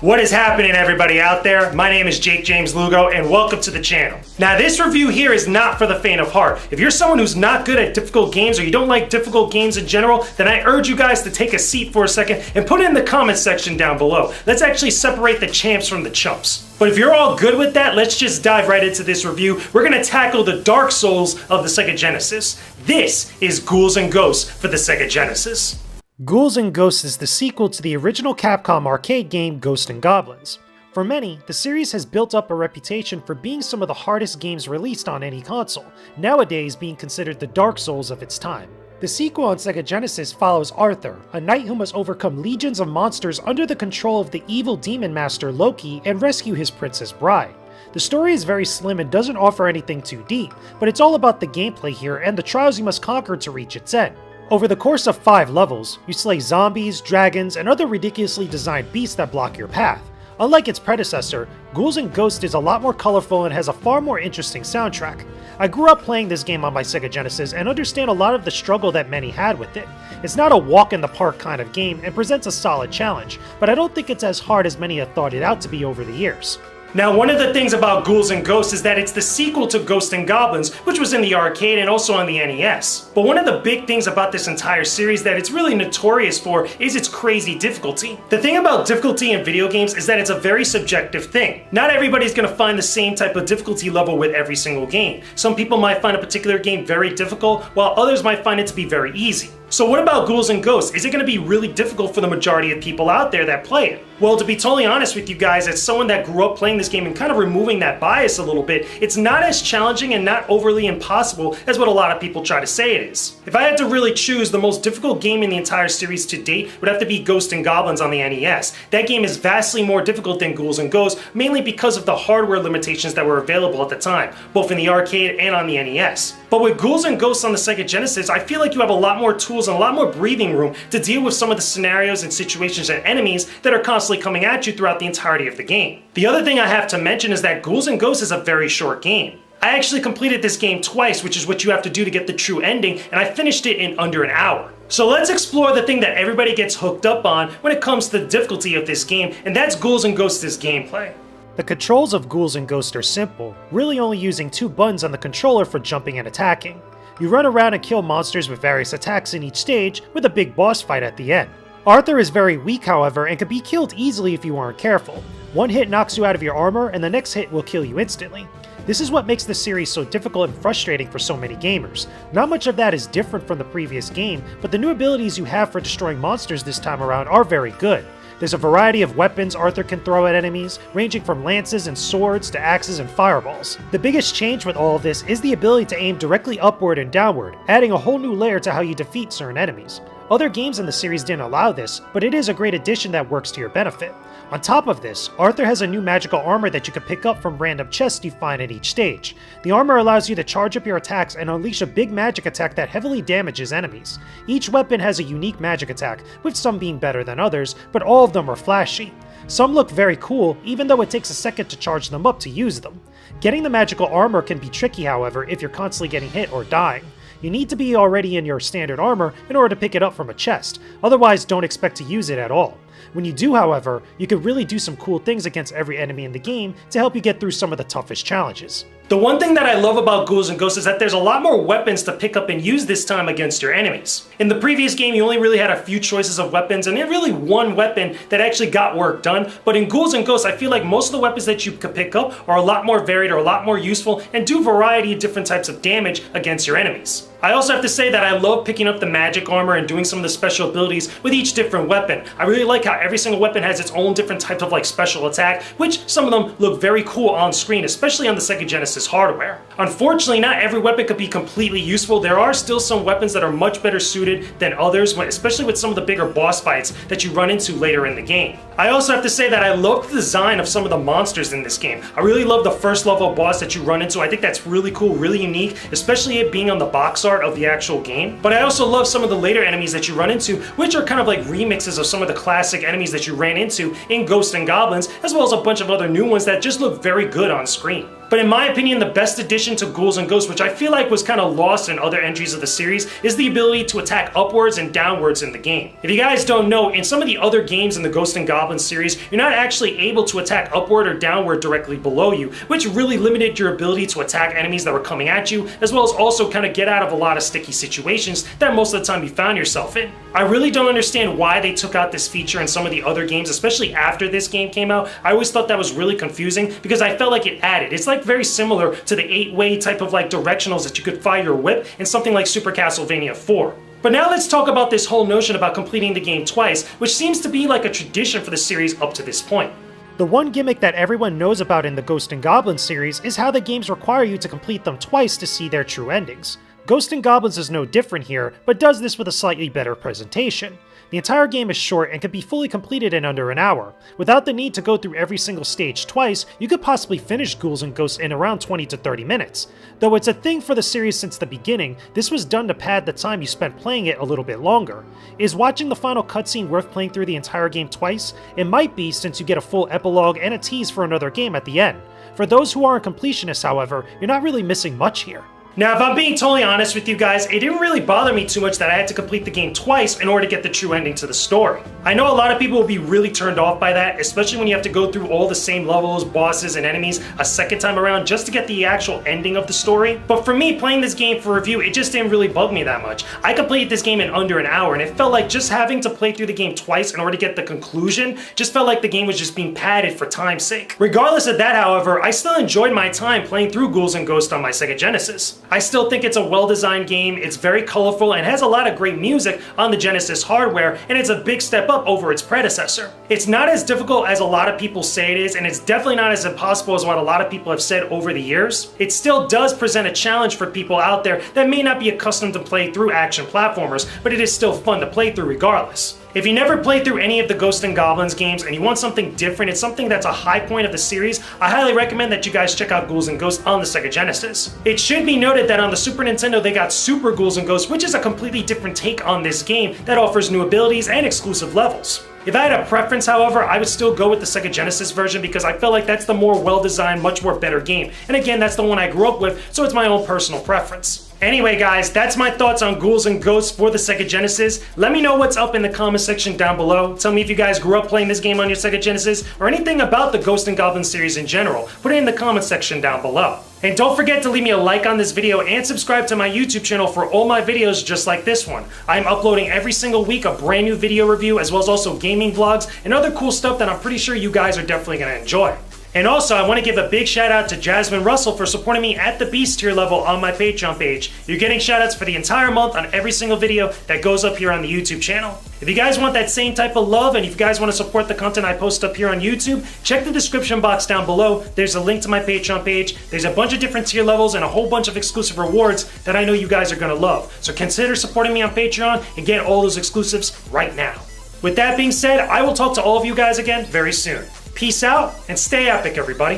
What is happening, everybody out there? My name is Jakejames Lugo, and welcome to the channel. Now, this review here is not for the faint of heart. If you're someone who's not good at difficult games or you don't like difficult games in general, then I urge you guys to take a seat for a second and put it in the comments section down below. Let's actually separate the champs from the chumps. But if you're all good with that, let's just dive right into this review. We're gonna tackle the Dark Souls of the SEGA Genesis. This is Ghouls and Ghosts for the SEGA Genesis. Ghouls'n is the sequel to the original Capcom arcade game Ghosts and Goblins. For many, the series has built up a reputation for being some of the hardest games released on any console, nowadays being considered the Dark Souls of its time. The sequel on SEGA Genesis follows Arthur, a knight who must overcome legions of monsters under the control of the evil demon master Loki and rescue his princess bride. The story is very slim and doesn't offer anything too deep, but it's all about the gameplay here and the trials you must conquer to reach its end. Over the course of 5 levels, you slay zombies, dragons, and other ridiculously designed beasts that block your path. Unlike its predecessor, Ghouls' Ghosts is a lot more colorful and has a far more interesting soundtrack. I grew up playing this game on my SEGA Genesis and understand a lot of the struggle that many had with it. It's not a walk-in-the-park kind of game and presents a solid challenge, but I don't think it's as hard as many have thought it out to be over the years. Now, one of the things about Ghouls and Ghosts is that it's the sequel to Ghosts and Goblins, which was in the arcade and also on the NES. But one of the big things about this entire series that it's really notorious for is its crazy difficulty. The thing about difficulty in video games is that it's a very subjective thing. Not everybody's gonna find the same type of difficulty level with every single game. Some people might find a particular game very difficult, while others might find it to be very easy. So what about Ghouls and Ghosts? Is it going to be really difficult for the majority of people out there that play it? Well, to be totally honest with you guys, as someone that grew up playing this game and kind of removing that bias a little bit, it's not as challenging and not overly impossible as what a lot of people try to say it is. If I had to really choose, the most difficult game in the entire series to date would have to be Ghosts and Goblins on the NES. That game is vastly more difficult than Ghouls and Ghosts, mainly because of the hardware limitations that were available at the time, both in the arcade and on the NES. But with Ghouls and Ghosts on the SEGA Genesis, I feel like you have a lot more tools and a lot more breathing room to deal with some of the scenarios and situations and enemies that are constantly coming at you throughout the entirety of the game. The other thing I have to mention is that Ghouls and Ghosts is a very short game. I actually completed this game twice, which is what you have to do to get the true ending, and I finished it in under an hour. So let's explore the thing that everybody gets hooked up on when it comes to the difficulty of this game, and that's Ghouls and Ghosts' gameplay. The controls of Ghouls and Ghosts are simple, really only using 2 buttons on the controller for jumping and attacking. You run around and kill monsters with various attacks in each stage, with a big boss fight at the end. Arthur is very weak, however, and can be killed easily if you aren't careful. One hit knocks you out of your armor, and the next hit will kill you instantly. This is what makes the series so difficult and frustrating for so many gamers. Not much of that is different from the previous game, but the new abilities you have for destroying monsters this time around are very good. There's a variety of weapons Arthur can throw at enemies, ranging from lances and swords to axes and fireballs. The biggest change with all of this is the ability to aim directly upward and downward, adding a whole new layer to how you defeat certain enemies. Other games in the series didn't allow this, but it is a great addition that works to your benefit. On top of this, Arthur has a new magical armor that you can pick up from random chests you find at each stage. The armor allows you to charge up your attacks and unleash a big magic attack that heavily damages enemies. Each weapon has a unique magic attack, with some being better than others, but all of them are flashy. Some look very cool, even though it takes a second to charge them up to use them. Getting the magical armor can be tricky, however, if you're constantly getting hit or dying. You need to be already in your standard armor in order to pick it up from a chest, otherwise don't expect to use it at all. When you do, however, you can really do some cool things against every enemy in the game to help you get through some of the toughest challenges. The one thing that I love about Ghouls and Ghosts is that there's a lot more weapons to pick up and use this time against your enemies. In the previous game, you only really had a few choices of weapons, and really one weapon that actually got work done. But in Ghouls and Ghosts, I feel like most of the weapons that you could pick up are a lot more varied or a lot more useful and do a variety of different types of damage against your enemies. I also have to say that I love picking up the magic armor and doing some of the special abilities with each different weapon. I really like how every single weapon has its own different type of special attack, which some of them look very cool on screen, especially on the SEGA Genesis hardware. Unfortunately, not every weapon could be completely useful. There are still some weapons that are much better suited than others, especially with some of the bigger boss fights that you run into later in the game. I also have to say that I love the design of some of the monsters in this game. I really love the first level boss that you run into. I think that's really cool, really unique, especially it being on the box art of the actual game. But I also love some of the later enemies that you run into, which are kind of like remixes of some of the classic enemies that you ran into in Ghosts and Goblins, as well as a bunch of other new ones that just look very good on screen. But in my opinion, the best addition addition to Ghouls and Ghosts, which I feel like was kind of lost in other entries of the series, is the ability to attack upwards and downwards in the game. If you guys don't know, in some of the other games in the Ghosts and Goblins series, you're not actually able to attack upward or downward directly below you, which really limited your ability to attack enemies that were coming at you, as well as also kind of get out of a lot of sticky situations that most of the time you found yourself in. I really don't understand why they took out this feature in some of the other games, especially after this game came out. I always thought that was really confusing because I felt like it added. It's like very similar to the 8-way type of like directionals that you could fire your whip in something like Super Castlevania 4. But now let's talk about this whole notion about completing the game twice, which seems to be like a tradition for the series up to this point. The one gimmick that everyone knows about in the Ghosts and Goblins series is how the games require you to complete them twice to see their true endings. Ghosts and Goblins is no different here, but does this with a slightly better presentation. The entire game is short and can be fully completed in under an hour. Without the need to go through every single stage twice, you could possibly finish Ghouls and Ghosts in around 20 to 30 minutes. Though it's a thing for the series since the beginning, this was done to pad the time you spent playing it a little bit longer. Is watching the final cutscene worth playing through the entire game twice? It might be, since you get a full epilogue and a tease for another game at the end. For those who aren't completionists, however, you're not really missing much here. Now, if I'm being totally honest with you guys, it didn't really bother me too much that I had to complete the game twice in order to get the true ending to the story. I know a lot of people will be really turned off by that, especially when you have to go through all the same levels, bosses, and enemies a second time around just to get the actual ending of the story. But for me, playing this game for review, it just didn't really bug me that much. I completed this game in under an hour, and it felt like just having to play through the game twice in order to get the conclusion just felt like the game was just being padded for time's sake. Regardless of that, however, I still enjoyed my time playing through Ghouls and Ghosts on my SEGA Genesis. I still think it's a well-designed game, it's very colorful, and has a lot of great music on the Genesis hardware, and it's a big step up over its predecessor. It's not as difficult as a lot of people say it is, and it's definitely not as impossible as what a lot of people have said over the years. It still does present a challenge for people out there that may not be accustomed to play through action platformers, but it is still fun to play through regardless. If you never played through any of the Ghosts and Goblins games and you want something different, it's something that's a high point of the series, I highly recommend that you guys check out Ghouls and Ghosts on the SEGA Genesis. It should be noted that on the Super Nintendo they got Super Ghouls and Ghosts, which is a completely different take on this game that offers new abilities and exclusive levels. If I had a preference, however, I would still go with the SEGA Genesis version because I feel like that's the more well-designed, much more better game. And again, that's the one I grew up with, so it's my own personal preference. Anyway guys, that's my thoughts on Ghouls and Ghosts for the SEGA Genesis. Let me know what's up in the comment section down below. Tell me if you guys grew up playing this game on your SEGA Genesis or anything about the Ghosts and Goblins series in general. Put it in the comment section down below. And don't forget to leave me a like on this video and subscribe to my YouTube channel for all my videos just like this one. I'm uploading every single week a brand new video review as well as also gaming vlogs and other cool stuff that I'm pretty sure you guys are definitely going to enjoy. And also, I want to give a big shout out to Jasmine Russell for supporting me at the Beast tier level on my Patreon page. You're getting shout outs for the entire month on every single video that goes up here on the YouTube channel. If you guys want that same type of love and if you guys want to support the content I post up here on YouTube, check the description box down below. There's a link to my Patreon page. There's a bunch of different tier levels and a whole bunch of exclusive rewards that I know you guys are going to love. So consider supporting me on Patreon and get all those exclusives right now. With that being said, I will talk to all of you guys again very soon. Peace out, and stay epic, everybody.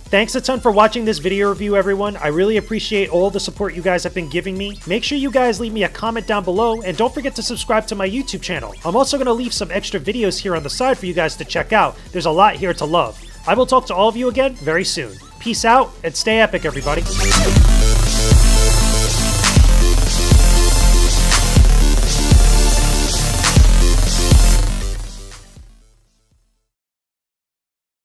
Thanks a ton for watching this video review, everyone. I really appreciate all the support you guys have been giving me. Make sure you guys leave me a comment down below, and don't forget to subscribe to my YouTube channel. I'm also going to leave some extra videos here on the side for you guys to check out. There's a lot here to love. I will talk to all of you again very soon. Peace out, and stay epic, everybody.